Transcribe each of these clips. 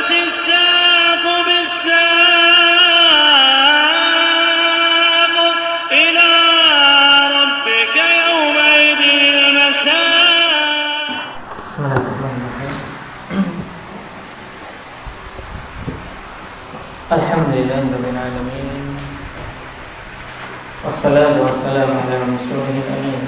والتفت الساق بالساق إلى ربك يومئذ المساق. بسم الله الرحمن الرحيم. الحمد لله رب العالمين والصلاة والسلام على رسوله الأمين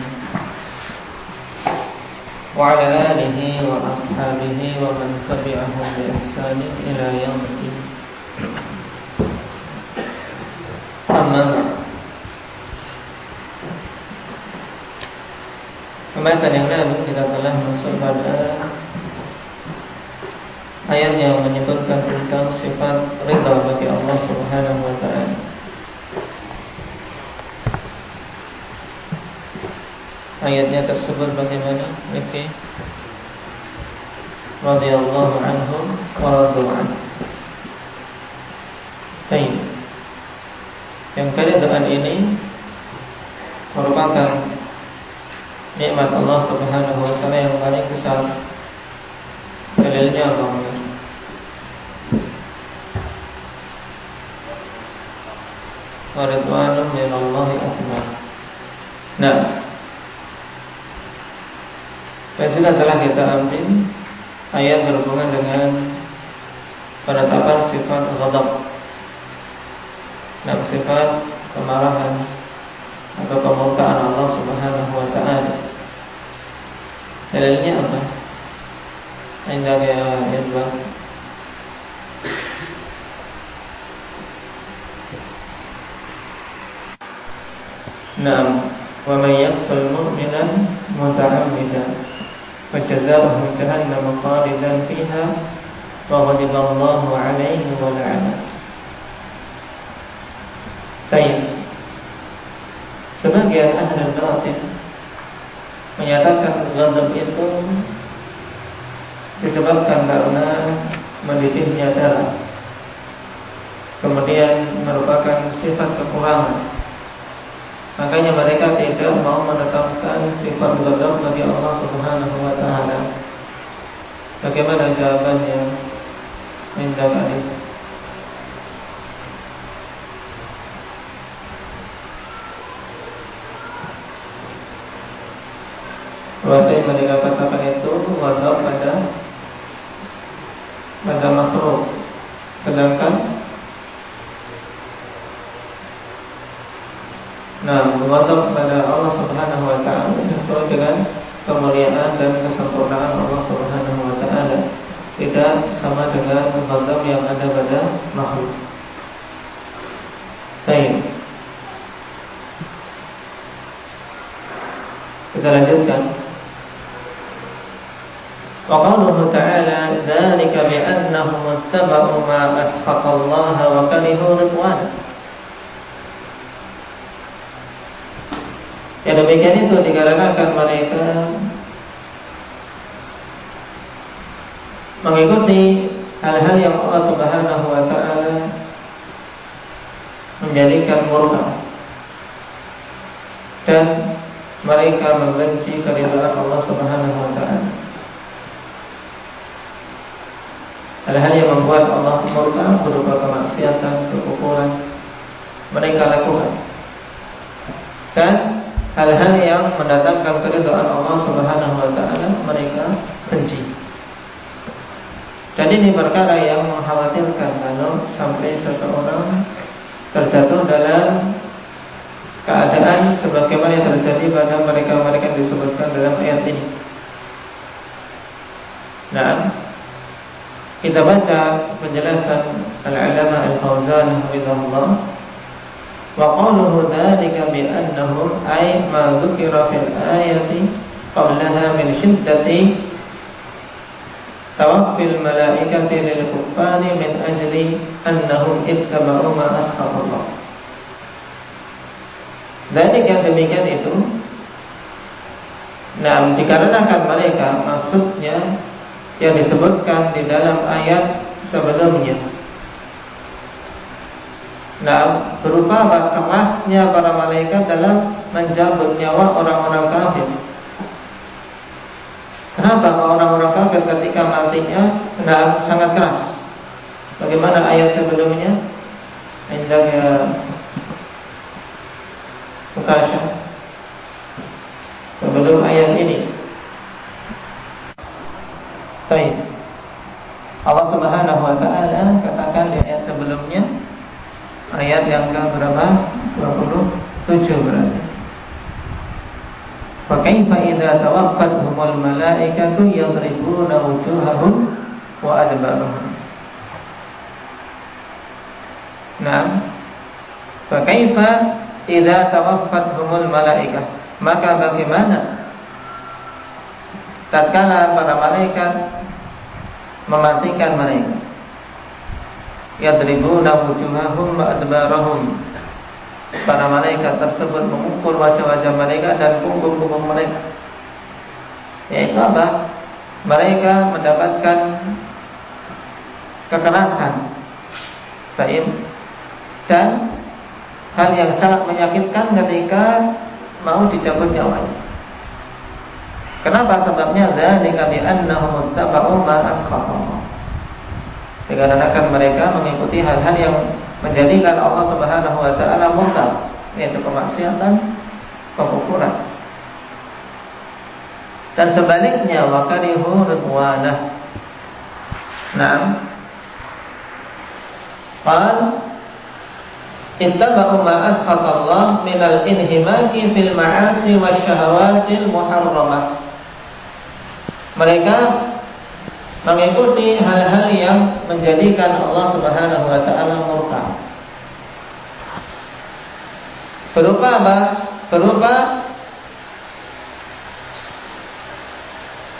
وعلى آله وأصحابه ومن تبعهم بإحسان إلى يوم الدين. أما pembahasan yang lalu kita telah masuk pada ayat yang menyebutkan tentang sifat ridha bagi Allah Subhanahu wa taala. Ayatnya tersebut bagaimana? Oke. Radhiyallahu anhum wa radu anhu. Baik. Yang keridhaan ini merupakan nikmat Allah Subhanahu wa taala yang paling besar. Dalilnya apa? Wa ridwanun minallahi akbar. Nah, dan sudah telah kita ambil ayat berhubungan dengan penetapan sifat ghadab, dan sifat kemarahan atau kemurkaan Allah Subhanahu wa taala. Dalilnya apa? Indah ya Irba. Naam, wa may yaqtul mu'minan muta'ammidan fajazaohu jahannam khalidan fiha wa ghadiba Allahu 'alaihi wa la'ana. Baik. Sebagian ahli batin menyatakan ghadab itu disebabkan karena mendidihnya darah, kemudian merupakan sifat kekurangan. Makanya mereka tidak mau menetapkan sifat ghadab bagi Allah Subhanahu wa taala. Bagaimana jawabannya? Indah kali. Bahasa mereka katakan itu ghadab pada makhluk, sedangkan ghadab pada Allah Subhanahu wa taala sesuai dengan kemuliaan dan kesempurnaan Allah Subhanahu wa taala, tidak sama dengan ghadab yang ada pada makhluk. Baik. Kita lanjutkan. Wa qauluhu ta'ala dzalika bi annahum ittaba'u ma askhata Allah wa karihu ridwana. Ya, demikian itu dikarenakan mereka mengikuti hal-hal yang Allah Subhanahu wa taala menjadikan murka, dan mereka membenci keridhaan Allah Subhanahu wa taala. Hal-hal yang membuat Allah murka berupa kemaksiatan, kekufuran mereka lakukan, dan hal-hal yang mendatangkan keridhaan Allah Subhanahu wa taala mereka benci. Dan ini perkara yang mengkhawatirkan kalau sampai seseorang terjatuh dalam keadaan sebagaimana yang terjadi pada mereka-mereka yang disebutkan dalam ayat ini. Nah, kita baca penjelasan Al-Allamah Al-Fauzan hafizahullah. Wa qauluhu dzalika bi annahum ay ma dzukira fil ayati qablaha min shiddati tawaffil malaikati lil kuffari min ajli annahum ittaba'u ma askhata Allah. Dzalika, demikian itu. Nah, dikarenakan mereka, maksudnya yang disebutkan di dalam ayat sebelumnya. Nah, berupa kerasnya para malaikat dalam mencabut nyawa orang-orang kafir. Kenapa kalau orang-orang kafir ketika matinya sangat keras? Bagaimana ayat sebelumnya? Indahnya Ukasha sebelum ayat ini. Baik. Allah Subhanahu wa taala katakan di ayat sebelumnya, ayat yang ke-berapa? 27 berarti. Fa kaifa idza tawaffatuhumul malaikatu yadribuna wujuhahum wa adbarahum. Nah, fa kaifa idza tawaffatuhumul malaikah, maka bagaimana tatkala para malaikat mematikan mereka? Yadribuna wujuhahum wa adbarahum. Para malaikat tersebut memukul wajah-wajah mereka dan punggung-punggung mereka. Yaitu apa? Mereka mendapatkan kekerasan, baik, dan hal yang sangat menyakitkan ketika mau dicabut nyawanya. Kenapa? Sebabnya dzalika bi annahum ittaba'u ma askhata. Dikarenakan mereka mengikuti hal-hal yang menjadikan Allah Subhanahu wa taala murka, yaitu kemaksiatan, kekufuran. Dan sebaliknya wa karihu ridwanah. Naam. Qal ittaba'u ma askhata Allah minal inhimaki fil ma'asi wasyahawatil muharramah. Mereka mengikuti hal-hal yang menjadikan Allah Subhanahu wa taala murka. Berupa apa? Berupa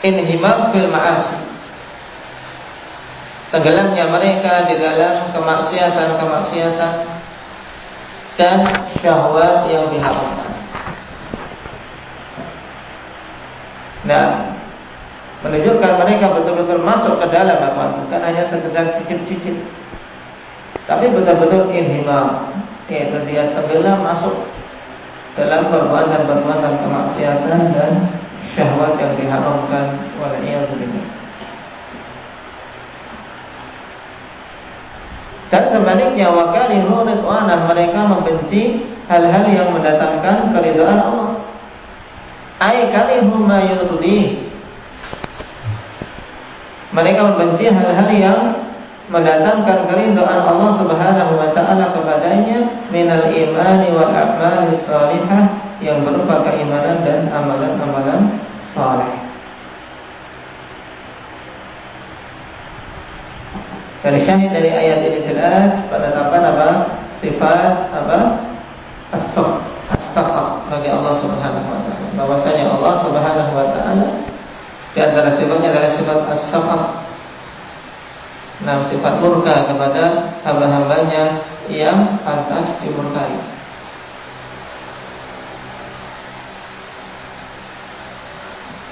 inhimam fil ma'asi. Tenggelamnya mereka di dalam kemaksiatan-kemaksiatan dan syahwat yang diharamkan. Nah, menunjukkan mereka betul-betul masuk ke dalam apa? Bukan hanya sekedar cicip-cicip, tapi betul-betul inhimam, yaitu dia tenggelam masuk dalam perbuatan-perbuatan kemaksiatan dan syahwat yang diharamkan. Wal'iyadzubillah. Dan sebaliknya wakarihu ridwanah, mereka membenci hal-hal yang mendatangkan keridhaan Allah. Ai karihu ma yurdi. Mereka membenci hal-hal yang mendatangkan keridhaan Allah Subhanahu wa taala kepadanya minal imani wal a'malis shalihah, yang berupa keimanan dan amalan-amalan saleh. Dari syahid dari ayat ini jelas penetapan apa? Sifat apa? As-sakhat bagi Allah Subhanahu wa taala. Bahwasanya Allah Subhanahu wa taala di antara sifatnya adalah sifat as-sakhat. Nah, sifat murka kepada hamba-hambanya yang pantas dimurkai.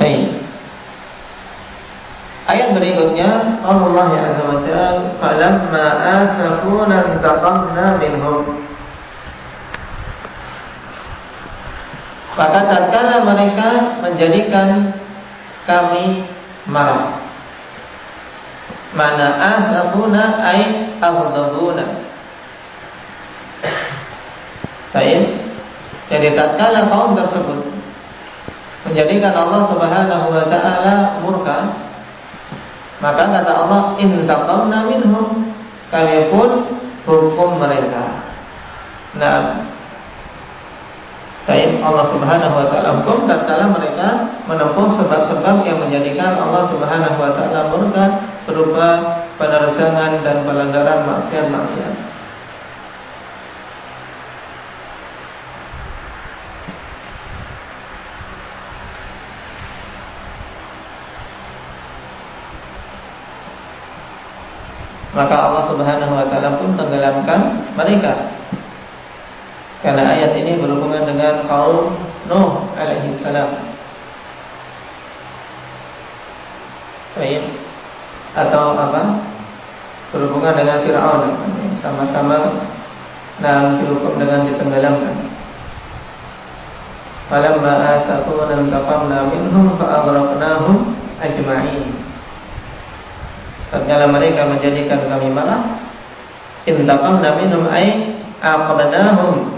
Baik. Ayat berikutnya Allah Azza wa Jalla, falamma asafuna intaqamna minhum. Maka tatkala mereka menjadikan kami marah. Mana asafuna ay aghdabuna. Baik. Jadi tatkala kaum tersebut menjadikan Allah Subhanahu wa taala murka, maka kata Allah, intaqamna minhum, kami pun hukum mereka. Nah, baik, Allah Subhanahu wa taala hukum tatkala mereka menempuh sebab-sebab yang menjadikan Allah Subhanahu wa taala murka, berupa penerjangan dan pelanggaran maksiat-maksiat. Maka Allah Subhanahu wa taala pun tenggelamkan mereka. Karena ayat ini berhubungan dengan kaum Nuh alaihi salam. Baik. Atau apa? Berhubungan dengan Fir'aun, sama-sama dihukum dengan ditenggelamkan. Falamma asafuna intaqamna minhum fa aghraqnahum ajma'in. tatkala mereka menjadikan kami marah, intaqamna minhum ay aqabnahum,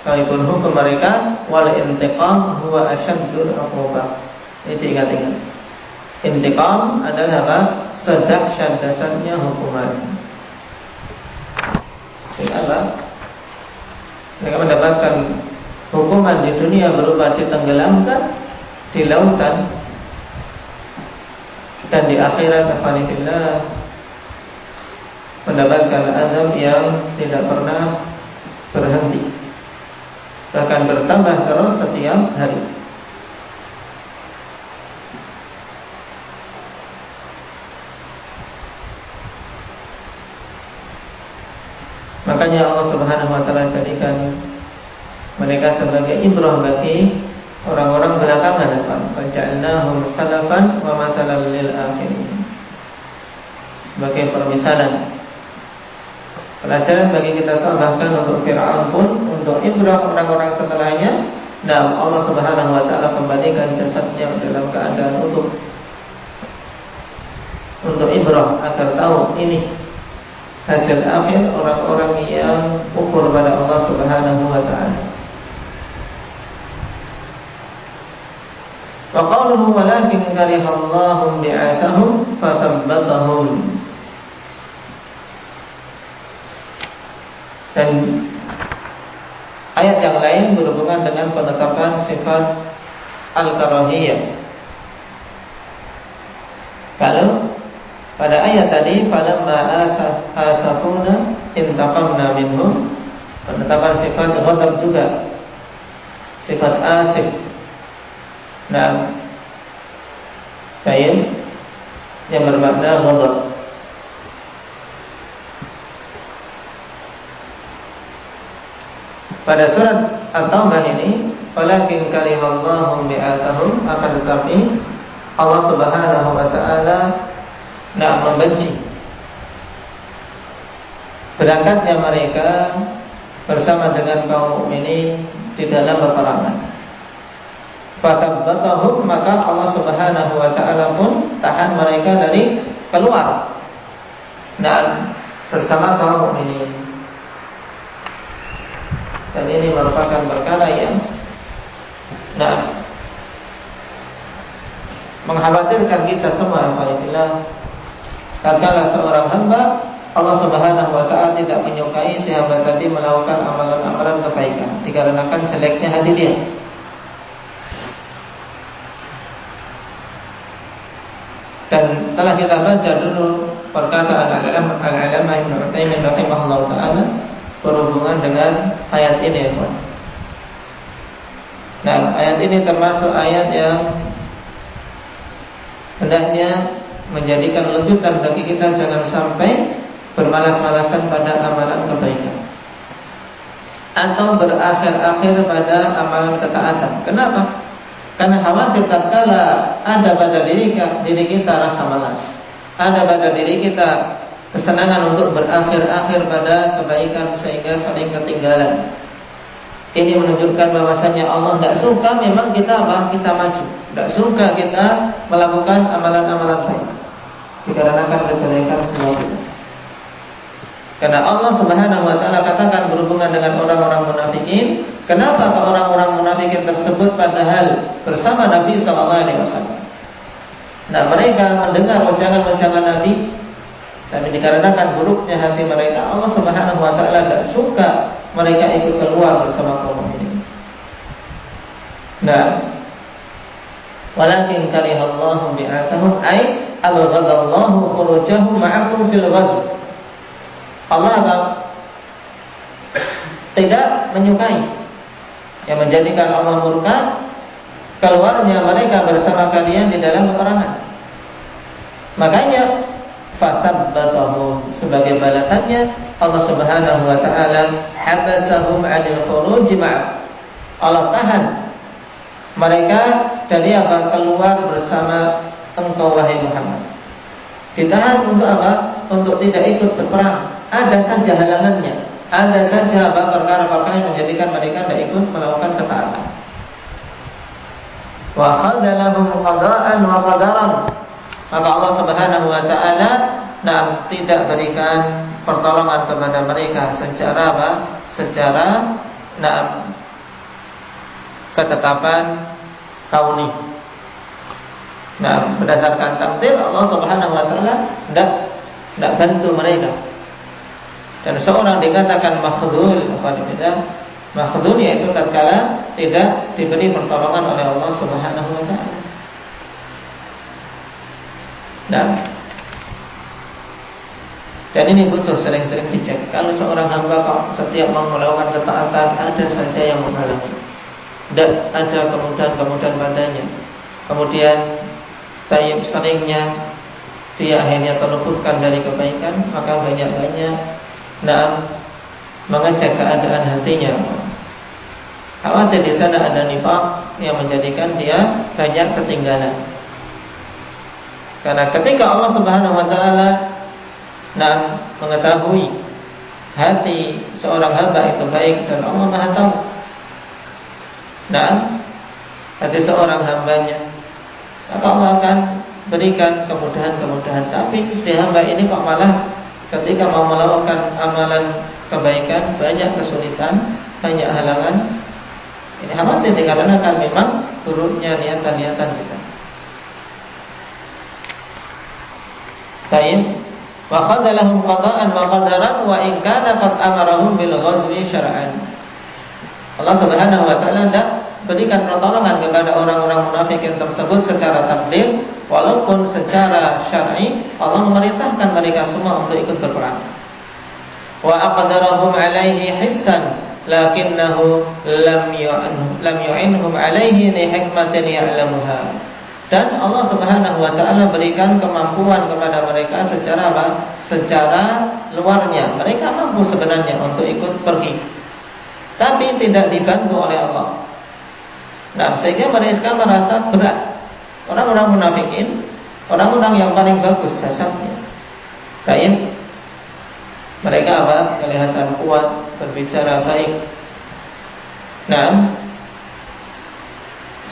kami pun hukum mereka, wal intiqam huwa asyaddul uqubah. Ini diingat-ingat. Intiqam adalah apa? Sedahsyat-dahsyatnya hukuman. Ini apa? Mereka mendapatkan hukuman di dunia berupa ditenggelamkan di lautan, dan di akhirat afanillah mendapatkan azab yang tidak pernah berhenti, bahkan bertambah terus setiap hari. Makanya Allah Subhanahu wa taala jadikan mereka sebagai ibrah bagi orang-orang belakangan depan. Faja'alnahum salafan wa matalan lil akhirin. Sebagai permisalan, pelajaran bagi kita semua, bahkan untuk Fir'aun pun, untuk ibrah orang-orang setelahnya. Dan Allah Subhanahu wa taala kembalikan jasadnya dalam keadaan utuh untuk ibrah, agar tahu ini hasil akhir orang-orang yang kufur pada Allah Subhanahu wa ta'ala. Wa qawluhu walakin karihallahum bi'atahum fatabbatahum. Dan ayat yang lain berhubungan dengan penetapan sifat al-karahiyah. Kalau pada ayat tadi, falamma asafuna intaqamna minhum, penetapan sifat ghadab juga, sifat asif. Nah, kain yang bermakna ghadab. Pada surat At-Taubah ini, walakin karihallahum bi'atahum, akan tetapi Allah Subhanahu wa taala membenci berangkatnya mereka bersama dengan kaum mukminin di dalam peperangan. Fatabbatahum, maka Allah Subhanahu wa taala pun tahan mereka dari keluar bersama kaum mukminin. Dan ini merupakan perkara yang mengkhawatirkan kita semua. Alhamdulillah, tatkala seorang hamba Allah Subhanahu wa taala tidak menyukai si hamba tadi melakukan amalan-amalan kebaikan dikarenakan jeleknya hati dia. Dan telah kita baca dulu perkataan al-Allamah Ibnu Utsaimin rahimahullah taala berhubungan dengan ayat ini, ya. Nah, ayat ini termasuk ayat yang hendaknya menjadikan lanjutan bagi kita, jangan sampai bermalas-malasan pada amalan kebaikan atau berakhir-akhir pada amalan ketaatan. Kenapa? Karena khawatir tatkala ada pada diri kita rasa malas, ada pada diri kita kesenangan untuk berakhir-akhir pada kebaikan sehingga saling ketinggalan. Ini menunjukkan bahwasanya Allah tidak suka memang kita kita maju, tidak suka kita melakukan amalan-amalan baik dikarenakan kejelekan jiwa kita. Karena Allah Subhanahu wa taala katakan berhubungan dengan orang-orang munafikin, kenapa orang-orang munafikin tersebut padahal bersama Nabi sallallahu alaihi wasallam. Nah, mereka mendengar ucapan-ucapan Nabi, tapi dikarenakan buruknya hati mereka, Allah Subhanahu wa taala tidak suka mereka ikut keluar bersama kaum mukminin. Nah, walakin karihallahu bi'atahum ay abghadallahu khurujahum ma'akum fil ghazw. Allah tidak menyukai, yang menjadikan Allah murka keluarnya mereka bersama kalian di dalam peperangan. Makanya fatabbatahum, sebagai balasannya Allah Subhanahu wa taala habasahum 'anil khuruj ma'a. Allah tahan mereka dari keluar bersama engkau wahai Muhammad. Ditahan untuk apa? Untuk tidak ikut berperang. Ada saja halangannya, ada saja perkara-perkara yang menjadikan mereka tidak ikut melakukan ketaatan. Wa khadalahum qada'an wa qadaran. maka Allah Subhanahu wa taala tidak berikan pertolongan kepada mereka secara apa? Secara ketetapan kauni. Berdasarkan takdir Allah Subhanahu wa taala tidak bantu mereka. Dan seorang dikatakan makhdhul, makhdhul yaitu tatkala tidak diberi pertolongan oleh Allah Subhanahu wa taala. Dan ini butuh sering-sering dicek. Kalau seorang hamba kok setiap mau melakukan ketaatan ada saja yang menghalangi, tidak ada kemudahan-kemudahan padanya. Kemudian seringnya dia akhirnya terluputkan dari kebaikan, maka banyak-banyak mengecek keadaan hatinya. Khawatir di sana ada nifaq yang menjadikan dia banyak ketinggalan. Karena ketika Allah Subhanahu wa taala mengetahui hati seorang hamba itu baik, dan Allah Maha tahu hati seorang hambanya, maka Allah akan berikan kemudahan-kemudahan. Tapi si hamba ini kok malah ketika mau melakukan amalan kebaikan banyak kesulitan, banyak halangan. Ini khawatir dikarenakan memang buruknya niatan-niatan kita. Baik, wa khadalahum qada'an wa qadaran wa in kana qad amarahum bil ghazwi syar'an. Allah Subhanahu wa taala berikan pertolongan kepada orang-orang munafik yang tersebut secara takdir, walaupun secara syar'i Allah memerintahkan mereka semua untuk ikut berperang. Wa aqdarahum alaihi hissan lakinnahu lam yu'inhum alaihi li hikmatin ya'lamuha. Dan Allah Subhanahu wa taala berikan kemampuan kepada mereka secara apa? Secara luarnya. Mereka mampu sebenarnya untuk ikut pergi, tapi tidak dibantu oleh Allah. Sehingga mereka merasa berat. Orang-orang munafikin, orang-orang yang paling bagus jasadnya, baik, mereka apa? Kelihatan kuat, berbicara baik.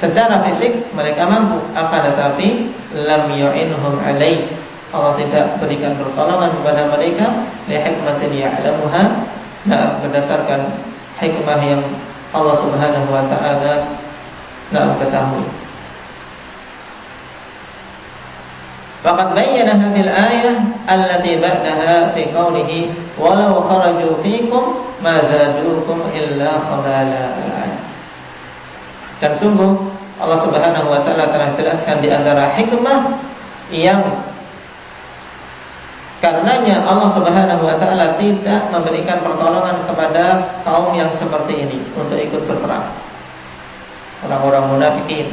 Secara fisik mereka mampu, akan tetapi lam yu'inhum alaih, Allah tidak berikan pertolongan kepada mereka li hikmatin ya'lamuha, berdasarkan hikmah yang Allah Subhanahu wa taala ketahui. Faqad bayyana hadhihi al-ayah allati ba'daha fi qawlihi walau kharaju fikum ma zadukum illa khabala. Dan sungguh Allah Subhanahu wa taala telah jelaskan di antara hikmah yang karenanya Allah Subhanahu wa taala tidak memberikan pertolongan kepada kaum yang seperti ini untuk ikut berperang, orang-orang munafikin.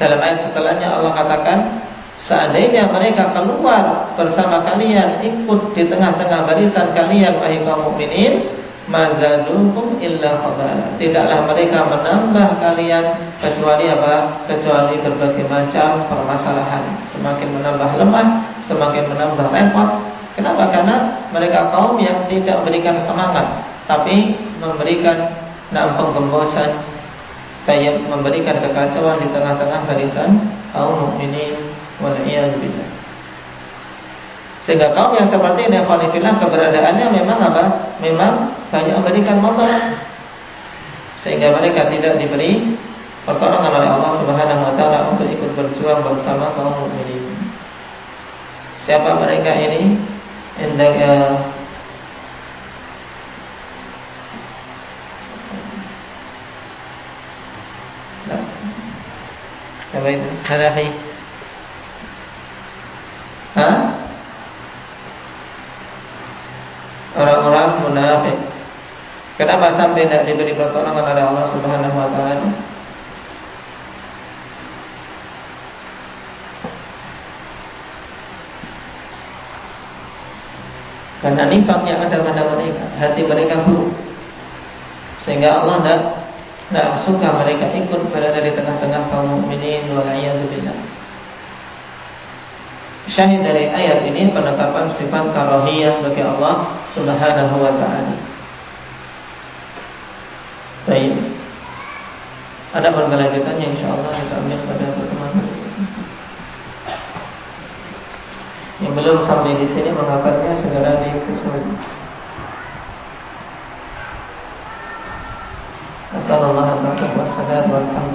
Dalam ayat setelahnya Allah katakan, seandainya mereka keluar bersama kalian, ikut di tengah-tengah barisan kalian wahai kaum mukminin, mazadukum illa khabala, tidaklah mereka menambah kalian kecuali apa? Kecuali berbagai macam permasalahan, semakin menambah lemah, semakin menambah repot. Kenapa? Karena mereka kaum yang tidak memberikan semangat, tapi memberikan penggembosan, kayak memberikan kekacauan di tengah-tengah barisan kaum mukminin. Wal'iyadzubillah. Sehingga kaum yang seperti ini, khonifillah, keberadaannya memang apa? Memang banyak memberikan motor, sehingga mereka tidak diberi pertolongan oleh Allah Subhanahu wa taala untuk ikut berjuang bersama kaum mukminin. Siapa mereka ini? Siapa itu? Hanafi. Orang-orang munafik. Kenapa sampai tidak diberi pertolongan oleh Allah Subhanahu wa taala? Karena nifaq yang ada pada mereka, hati mereka buruk, sehingga Allah tidak suka mereka ikut berada di tengah-tengah kaum mukminin. Wal'iyadzubillah. Syahid dari ayat ini penetapan sifat karahiyah bagi Allah Subhanahu wa ta'ala. Baik, ada berkelanjutannya insyaallah kita ambil pada pertemuan berikutnya. Yang belum sampai di sini menghafalnya segera disusul. Assalamualaikum warahmatullahi wabarakatuh.